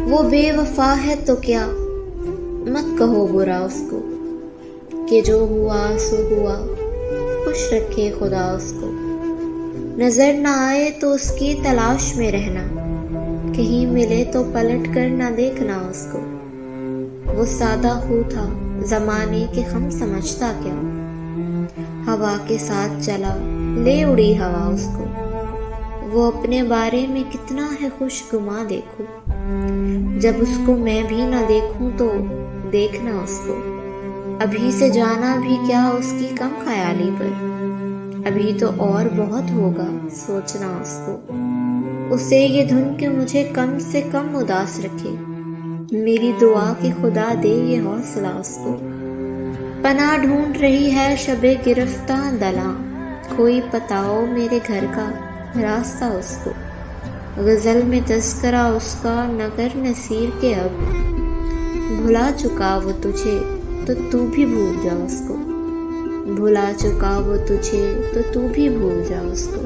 वो बेवफा है तो क्या, मत कहो बुरा उसको, कि जो हुआ सो हुआ, खुश रखे खुदा उसको। नजर ना आए तो उसकी तलाश में रहना, कहीं मिले तो पलट कर ना देखना उसको। वो सादा हू था जमाने के हम समझता क्या, हवा के साथ चला ले उड़ी हवा उसको। वो अपने बारे में कितना है खुशगुमा देखो, जब उसको मैं भी ना देखूं तो देखना उसको। अभी से जाना भी क्या उसकी कम ख्याली पर, अभी तो और बहुत होगा सोचना उसको। उसे ये धुन के मुझे कम से कम उदास रखे, मेरी दुआ कि खुदा दे ये हौसला उसको। पनाह ढूंढ रही है शबे गिरफ्ता दला, कोई बताओ मेरे घर का रास्ता उसको। गजल में तस्करा उसका नगर नसीर के अब, भुला चुका वो तुझे तो तू भी भूल जा उसको। भुला चुका वो तुझे तो तू भी भूल जा उसको।